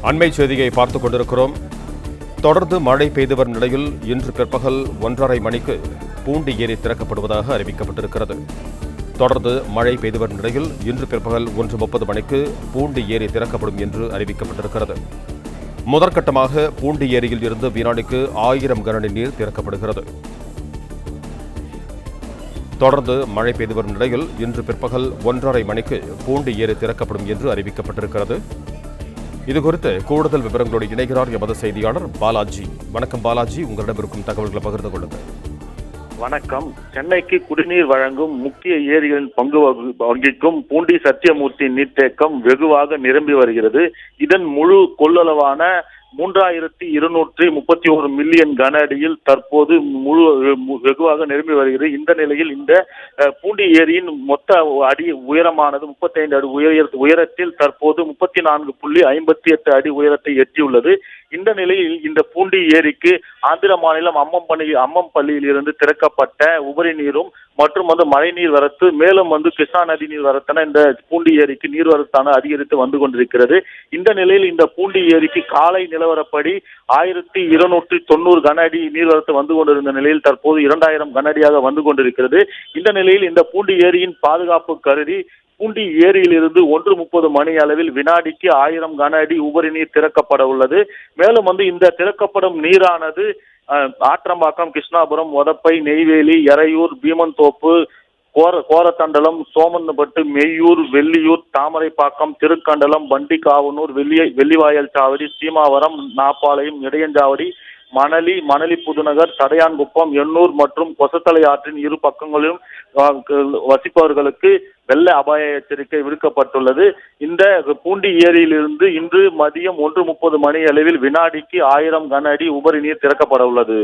அண்மை செய்தியை பார்த்துக் கொண்டிருக்கிறோம். தொடர்ந்து மழை பெய்து வரும் நிலையில் இன்று பிற்பகல் 1:30 மணிக்கு பூண்டி ஏரி திறக்கப்படுவதாக அறிவிக்கப்பட்டிருக்கிறது. தொடர்ந்து மழை பெய்து வரும் நிலையில் இன்று பிற்பகல் 1:30 மணிக்கு பூண்டி ஏரி திறக்கப்படும் என்று அறிவிக்கப்பட்டிருக்கிறது. முதற்கட்டமாக பூண்டி ஏரியில் இருந்து வினாடிக்கு 1000 கனஅடி நீர் திறக்கப்படுகிறது. தொடர்ந்து மழை பெய்து வரும் நிலையில் இன்று பிற்பகல் 1:30 மணிக்கு பூண்டி ஏரி திறக்கப்படும் என்று அறிவிக்கப்பட்டிருக்கிறது. இதுகுறித்து கூடுதல் விவரங்களோடு இணைகிறார் எமது செய்தியாளர் பாலாஜி. வணக்கம் பாலாஜி, உங்களிடம் இருக்கும் தகவல்களை பகிர்ந்து கொள்ளுங்கள். வணக்கம். சென்னைக்கு குடிநீர் வழங்கும் முக்கிய ஏரிகளின் பங்கு வகிக்கும் பூண்டி சத்தியமூர்த்தி நீர்த்தேக்கம் வெகுவாக நிரம்பி வருகிறது. இதன் முழு கொள்ளளவான 3231 மில்லியன் கன அடியில் தற்போது வெகுவாக நிரம்பி வருகிறது. இந்த நிலையில் இந்த பூண்டி ஏரியின் மொத்த அடி உயரமானது 35 அடி உயரத்தில் தற்போது 34.58 அடி உயரத்தை எட்டியுள்ளது. இந்த நிலையில் இந்த பூண்டி ஏரிக்கு ஆந்திர மாநிலம் அம்மம்பள்ளியில் இருந்து திறக்கப்பட்ட உபரி நீரும் மற்றும் மழைநீர் வரத்து, மேலும் கிருஷ்ணா நதி நீர் வரத்தென இந்த பூண்டி ஏரிக்கு நீர்வரத்தான அதிகரித்து வந்து கொண்டிருக்கிறது. இந்த நிலையில் இந்த பூண்டி ஏரிக்கு காலை நிலவரப்படி 1290 கன அடி நீர்வரத்து வந்து கொண்டிருந்த நிலையில் தற்போது 2000 கன அடியாக வந்து கொண்டிருக்கிறது. இந்த நிலையில் இந்த பூண்டி ஏரியின் பாதுகாப்பு கருதி பூண்டி ஏரியிலிருந்து 1:30 மணி அளவில் வினாடிக்கு 1000 கன அடி உபரி நீர் திறக்கப்பட உள்ளது. மேலும் இந்த திறக்கப்படும் நீரானது ஆற்றம்பாக்கம், கிருஷ்ணாபுரம், ஒதப்பை, நெய்வேலி, எறையூர், பீமந்தோப்பு, கோரத்தண்டலம், சோமந்தப்பட்டு, மெய்யூர், வெள்ளியூர், தாமரைப்பாக்கம், திருக்கண்டலம், பண்டிகாவனூர், வெள்ளிவாயல் சாவடி, சீமாவரம், நாப்பாளையம், இடையஞ்சாவடி, மணலி புதுநகர், சடையான்குப்பம், எண்ணூர் மற்றும் கொசத்தலை ஆற்றின் இரு பக்கங்களிலும் வசிப்பவர்களுக்கு வெள்ள அபாய எச்சரிக்கை விடுக்கப்பட்டுள்ளது. இந்த பூண்டி ஏரியிலிருந்து இன்று மதியம் 1:30 மணி அளவில் வினாடிக்கு 1000 கன அடி உபரி நீர் திறக்கப்பட உள்ளது.